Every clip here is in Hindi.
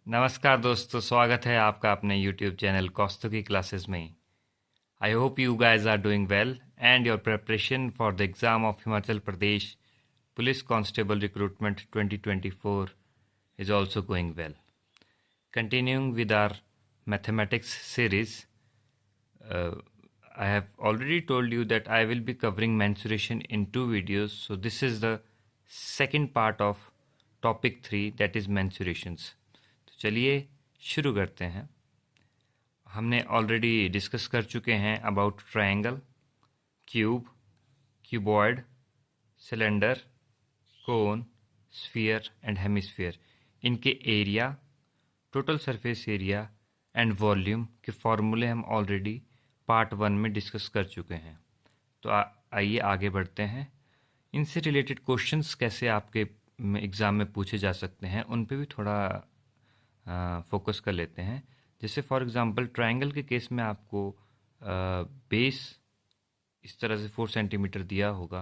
नमस्कार दोस्तों, स्वागत है आपका अपने YouTube चैनल कौस्तु की क्लासेस में। I hope you guys are doing well and your preparation for the exam of Himachal Pradesh police constable recruitment 2024 is also going well. Continuing with our mathematics series, uh, I have already told you that I will be covering mensuration in 2 videos. So this is the second part of topic 3, that is mensurations. तो चलिए शुरू करते हैं। हमने ऑलरेडी डिस्कस कर चुके हैं about triangle, cube, cuboid, cylinder, cone, sphere and hemisphere. इनके area, total surface area and volume के फॉर्मूले हम ऑलरेडी पार्ट 1 में डिस्कस कर चुके हैं। तो आइए आगे बढ़ते हैं। इनसे रिलेटेड क्वेश्चंस कैसे आपके एग्ज़ाम में पूछे जा सकते हैं उन पे भी थोड़ा फोकस कर लेते हैं। जैसे फॉर एग्जांपल ट्रायंगल के केस में आपको बेस इस तरह से 4 सेंटीमीटर दिया होगा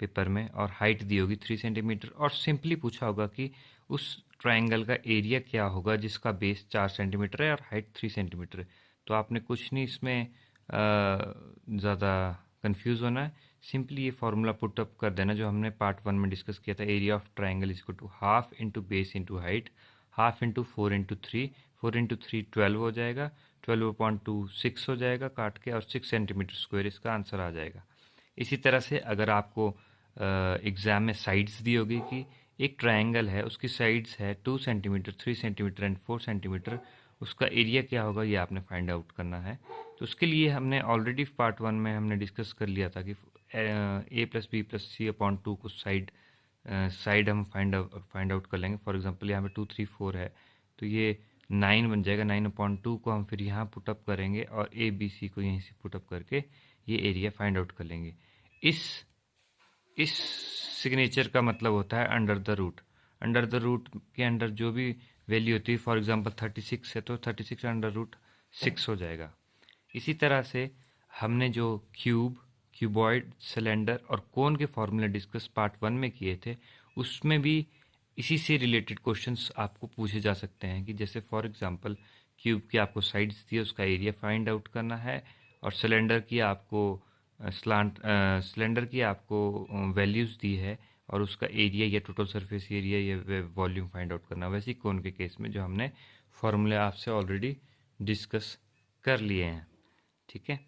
पेपर में और हाइट दी होगी 3 सेंटीमीटर, और सिंपली पूछा होगा कि उस ट्रायंगल का एरिया क्या होगा जिसका बेस 4 सेंटीमीटर है और हाइट 3 सेंटीमीटर है। तो आपने कुछ नहीं इसमें ज़्यादा कंफ्यूज होना है, सिंपली ये फार्मूला पुट अप कर देना जो हमने पार्ट 1 में डिस्कस किया था। Area of triangle is equal to half into base into height, half into 4 into 3, 4 into 3 12 हो जाएगा, 12/2 6 हो जाएगा काट के, और 6 सेंटीमीटर स्क्वायर इसका आंसर आ जाएगा। इसी तरह से अगर आपको एग्ज़ाम में साइड्स दी होगी कि एक ट्रायंगल है, उसकी साइड्स है 2 सेंटीमीटर, 3 सेंटीमीटर एंड 4 सेंटीमीटर, उसका एरिया क्या होगा ये आपने फाइंड आउट करना है। तो उसके लिए हमने ऑलरेडी पार्ट 1 में हमने डिस्कस कर लिया था कि a plus B plus C upon 2 को साइड हम फाइंड आउट कर लेंगे। फॉर एग्जांपल यहाँ पे 2 3 4 है तो ये 9 बन जाएगा। 9/2 को हम फिर यहाँ पुटअप करेंगे और ए बी सी को यहीं से पुटअप करके ये एरिया फाइंड आउट कर लेंगे। इस सिग्नेचर का मतलब होता है under the root. Under the root के अंडर जो भी वैल्यू होती है, फॉर एग्जांपल 36 है तो 36 अंडर रूट 6 हो जाएगा। इसी तरह से हमने जो क्यूब, क्यूबॉइड, सिलेंडर और कोन के फॉर्मूले डिस्कस पार्ट 1 में किए थे, उसमें भी इसी से रिलेटेड क्वेश्चंस आपको पूछे जा सकते हैं कि जैसे फॉर एग्जांपल क्यूब की आपको साइड्स दी है, उसका एरिया फाइंड आउट करना है, और सिलेंडर की आपको वैल्यूज़ दी है और उसका एरिया या टोटल सरफेस एरिया या वॉल्यूम फाइंड आउट करना। वैसे ही कोन के केस में जो हमने फॉर्मूले आपसे ऑलरेडी डिस्कस कर लिए हैं। ठीक है,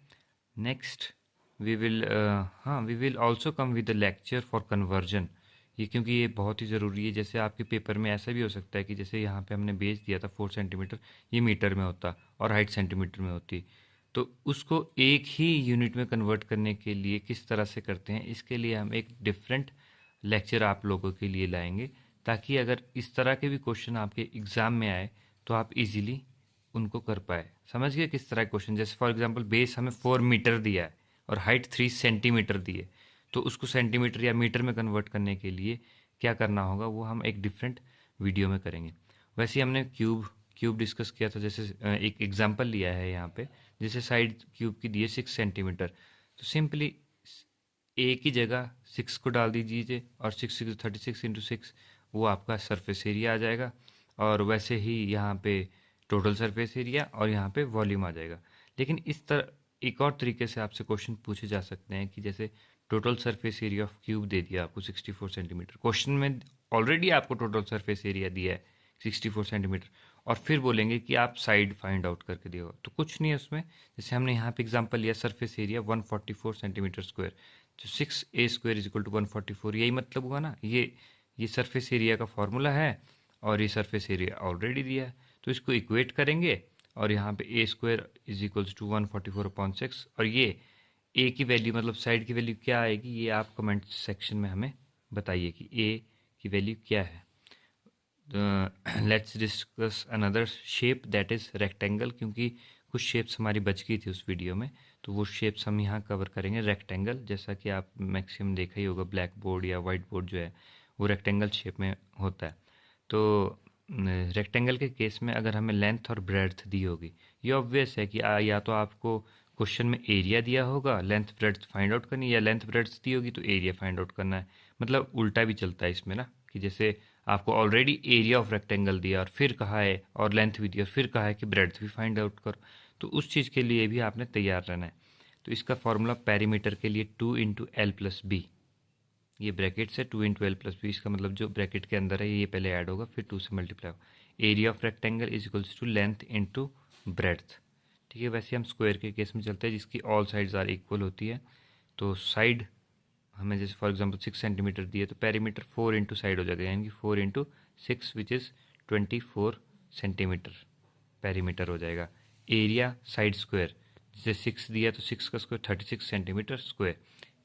next we will also come with the lecture for conversion. ये क्योंकि ये बहुत ही ज़रूरी है। जैसे आपके पेपर में ऐसा भी हो सकता है कि जैसे यहाँ पे हमने बेस दिया था 4 सेंटीमीटर, ये मीटर में होता और हाइट सेंटीमीटर में होती, तो उसको एक ही यूनिट में कन्वर्ट करने के लिए किस तरह से करते हैं, इसके लिए हम एक डिफरेंट लेक्चर आप लोगों के लिए लाएंगे, ताकि अगर इस तरह के भी क्वेश्चन आपके एग्ज़ाम में आए तो आप इजीली उनको कर पाए। समझ गए किस तरह के क्वेश्चन? जैसे फॉर एग्जांपल बेस हमें 4 मीटर दिया है और हाइट 3 सेंटीमीटर दी है, तो उसको सेंटीमीटर या मीटर में कन्वर्ट करने के लिए क्या करना होगा वो हम एक डिफरेंट वीडियो में करेंगे। वैसे ही हमने क्यूब डिस्कस किया था। जैसे एक एग्जांपल लिया है यहाँ पे, जैसे साइड क्यूब की दी है 6 सेंटीमीटर, तो सिंपली ए की जगह 6 को डाल दीजिए और 6 6 36 इंटू 6 वो आपका सरफेस एरिया आ जाएगा। और वैसे ही यहाँ पे टोटल सरफेस एरिया और यहाँ पे वॉल्यूम आ जाएगा। लेकिन इस तरह एक और तरीके से आपसे क्वेश्चन पूछे जा सकते हैं कि जैसे total surface area of cube दे दिया आपको 64 सेंटीमीटर, क्वेश्चन में ऑलरेडी आपको टोटल सरफेस एरिया दिया है 64 सेंटीमीटर, और फिर बोलेंगे कि आप साइड फाइंड आउट करके दिया होगा। तो कुछ नहीं है उसमें। जैसे हमने यहाँ पे एग्जांपल लिया सरफेस एरिया 144 सेंटीमीटर स्क्वायर, तो 6a² इज इक्वल टू 144, यही मतलब हुआ ना। ये सरफेस एरिया का फॉर्मूला है और ये सरफेस एरिया ऑलरेडी दिया है, तो इसको इक्वेट करेंगे और यहाँ पे a² इज इक्वल्स टू 144/6, और ये ए की वैल्यू मतलब साइड की वैल्यू क्या आएगी ये आप कमेंट सेक्शन में हमें बताइए कि ए की वैल्यू क्या है। Let's discuss another shape that is rectangle, क्योंकि कुछ शेप्स हमारी बच गई थी उस वीडियो में, तो वो शेप्स हम यहाँ कवर करेंगे। रेक्टेंगल जैसा कि आप मैक्सिमम देखा ही होगा, ब्लैक बोर्ड या वाइट बोर्ड जो है वो रेक्टेंगल शेप में होता है। तो रेक्टेंगल के केस में अगर हमें लेंथ और ब्रेड्थ दी होगी, ये ऑब्वियस है कि या तो आपको क्वेश्चन में एरिया दिया होगा, लेंथ ब्रेड्थ फाइंड आउट करनी, या लेंथ ब्रेड्थ दी होगी तो एरिया फाइंड आउट करना है। मतलब उल्टा भी चलता है इसमें ना, कि जैसे आपको ऑलरेडी एरिया ऑफ रेक्टेंगल दिया और फिर कहा है और लेंथ भी दिया और फिर कहा है कि ब्रेड्थ भी फाइंड आउट करो, तो उस चीज़ के लिए भी आपने तैयार रहना है। तो इसका फॉर्मूला पेरीमीटर के लिए 2 × L+B, ये ब्रैकेट से 2 × L+B, इसका मतलब जो ब्रैकेट के अंदर है ये पहले ऐड होगा फिर 2 से मल्टीप्लाई होगा। Area of rectangle is equals to length into breadth. ठीक है, वैसे हम स्क्वायर के केस में चलते हैं जिसकी ऑल साइड्स आर इक्वल होती है। तो साइड हमें जैसे फॉर एग्जांपल 6 सेंटीमीटर दिए तो पेरीमीटर 4 इंटू साइड हो जाएगा, यानी कि 4 × 6 विच इज़ 24 सेंटीमीटर पेरीमीटर हो जाएगा। एरिया साइड स्क्वायर जैसे 6 दिया तो 6 का स्क्वायर 36 सेंटीमीटर स्क्वायर।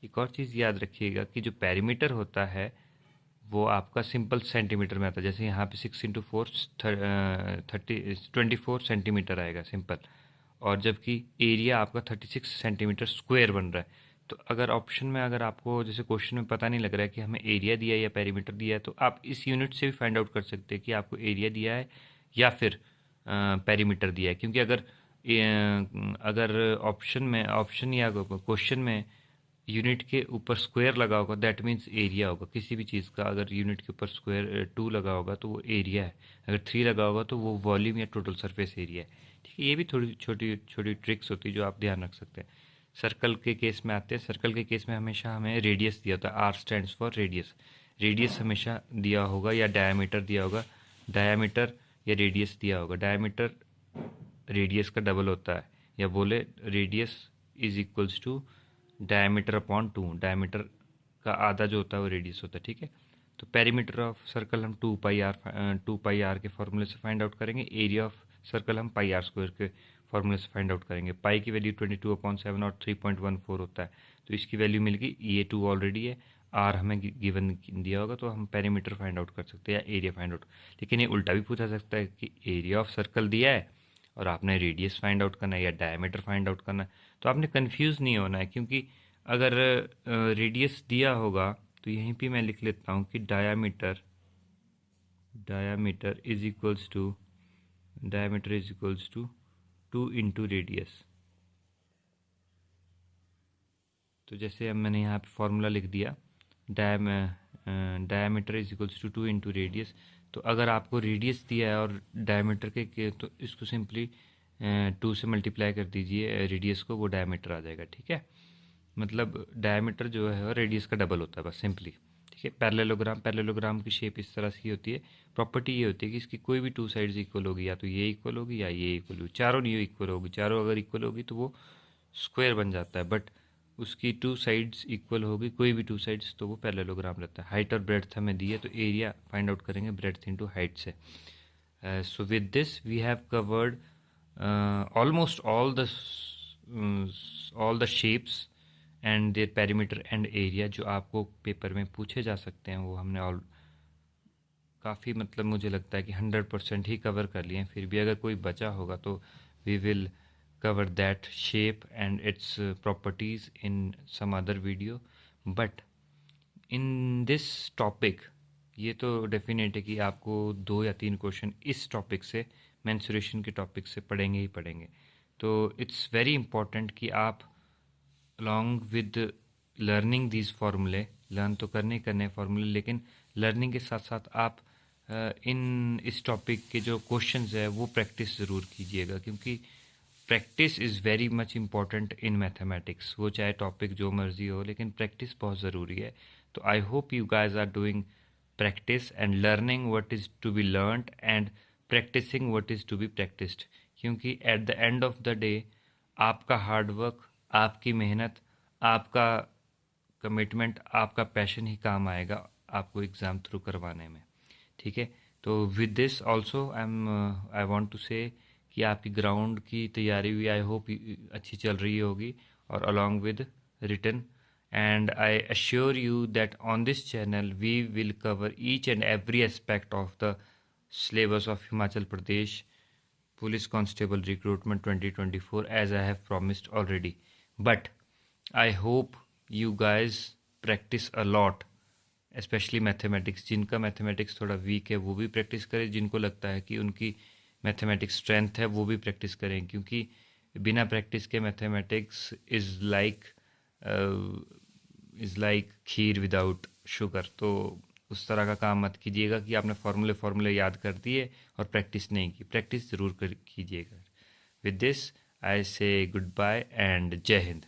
एक और चीज़ याद रखिएगा कि जो पेरीमीटर होता है वो आपका सिंपल सेंटीमीटर में आता है, जैसे यहाँ पे 6 × 4 24 सेंटीमीटर आएगा सिंपल, और जबकि एरिया आपका 36 सेंटीमीटर स्क्वायर बन रहा है। तो अगर ऑप्शन में अगर आपको जैसे क्वेश्चन में पता नहीं लग रहा है कि हमें एरिया दिया है या पेरीमीटर दिया है, तो आप इस यूनिट से भी फाइंड आउट कर सकते हैं कि आपको एरिया दिया है या फिर पेरीमीटर दिया है। क्योंकि अगर ऑप्शन या क्वेश्चन में यूनिट के ऊपर स्क्वायर लगा होगा दैट मीन्स एरिया होगा किसी भी चीज़ का। अगर यूनिट के ऊपर स्क्वायर 2 लगा होगा तो वो एरिया है, अगर 3 लगा होगा तो वो वॉल्यूम या टोटल सरफेस एरिया है। ठीक है, ये भी थोड़ी छोटी छोटी ट्रिक्स होती है जो आप ध्यान रख सकते हैं। सर्कल के केस में आते हैं। सर्कल के केस में हमेशा हमें रेडियस दिया होता है, R stands for radius. Radius हमेशा दिया होगा या डायामीटर दिया होगा, डायामीटर या रेडियस दिया होगा। डायामीटर रेडियस का डबल होता है, या बोले radius is equals to diameter upon 2, diameter का आधा जो होता है वो रेडियस होता है। ठीक है, तो पेरीमीटर ऑफ सर्कल हम 2πr के फॉर्मूले से फाइंड आउट करेंगे। एरिया ऑफ सर्कल हम πr² के फॉर्मूले से फाइंड आउट करेंगे। पाई की वैल्यू 22/7 और 3.14 होता है, तो इसकी वैल्यू मिल गई। ये 2 ऑलरेडी है, आर हमें गिवन दिया होगा, तो हम पेरीमीटर फाइंड आउट कर सकते हैं या एरिया फाइंड आउट। लेकिन ये उल्टा भी पूछा सकता है कि एरिया ऑफ सर्कल दिया है और आपने रेडियस फाइंड आउट करना है या डायमीटर फाइंड आउट करना है, तो आपने कंफ्यूज नहीं होना है। क्योंकि अगर रेडियस दिया होगा तो यहीं पे मैं लिख लेता हूँ कि diameter is equals to 2 × radius. तो जैसे अब मैंने यहाँ पे फॉर्मूला लिख दिया, diameter is equals to 2 × radius. तो अगर आपको रेडियस दिया है और डायमीटर के तो इसको सिंपली 2 से मल्टीप्लाई कर दीजिए रेडियस को, वो डायमीटर आ जाएगा। ठीक है, मतलब डायमीटर जो है रेडियस का डबल होता है बस सिंपली। ठीक है, पैरेललोग्राम की शेप इस तरह से होती है। प्रॉपर्टी ये होती है कि इसकी कोई भी 2 साइड्स इक्वल होगी, या तो ये इक्वल होगी या ये इक्वल होगी, चारों नहीं इक्वल होगी। चारों अगर इक्वल होगी तो वो स्क्वायर बन जाता है, बट उसकी 2 साइड्स इक्वल होगी, कोई भी 2 साइड्स, तो वो पैरेललोग्राम रहता है। हाइट और ब्रेड्थ हमें दी है तो एरिया फाइंड आउट करेंगे ब्रेड्थ इंटू हाइट से। So with this we have covered almost all the shapes and their perimeter and area जो आपको पेपर में पूछे जा सकते हैं, वो हमने ऑल काफ़ी मतलब मुझे लगता है कि 100% ही कवर कर लिए हैं। फिर भी अगर कोई बचा होगा तो we will cover that shape and its properties in some other video, but in this topic ये तो डेफिनेट है कि आपको 2 या 3 क्वेश्चन इस टॉपिक से, मेंसुरेशन के टॉपिक से पढ़ेंगे ही पढ़ेंगे। तो इट्स वेरी इंपॉर्टेंट कि आप अलॉन्ग विद लर्निंग दीज फार्मूले, लर्न तो करने फार्मूले, लेकिन लर्निंग के साथ साथ आप इन इस टॉपिक के जो क्वेश्चंस है वो प्रैक्टिस ज़रूर कीजिएगा, क्योंकि practice is very much important in mathematics. वो चाहे टॉपिक जो मर्जी हो, लेकिन प्रैक्टिस बहुत ज़रूरी है। तो I hope you guys are doing practice and learning what is to be learned and practising what is to be practised. क्योंकि at the end of the day आपका हार्डवर्क, आपकी मेहनत, आपका कमिटमेंट, आपका पैशन ही काम आएगा आपको एग्ज़ाम थ्रू करवाने में। ठीक है, तो with this also I want to say कि आपकी ग्राउंड की तैयारी भी आई होप अच्छी चल रही होगी, और along with written. And I assure you that on this channel we will cover each and every aspect of the syllabus of Himachal Pradesh police constable recruitment 2024 as I have promised already. But I hope you guys practice a lot, especially mathematics. जिनका मैथमेटिक्स थोड़ा वीक है वो भी प्रैक्टिस करें, जिनको लगता है कि उनकी मैथमेटिक्स स्ट्रेंथ है वो भी प्रैक्टिस करें, क्योंकि बिना प्रैक्टिस के mathematics is like kheer without sugar. तो उस तरह का काम मत कीजिएगा कि आपने फॉर्मूले याद कर दिए और प्रैक्टिस नहीं की। प्रैक्टिस ज़रूर कीजिएगा। विद दिस आई से गुड बाय एंड जय हिंद।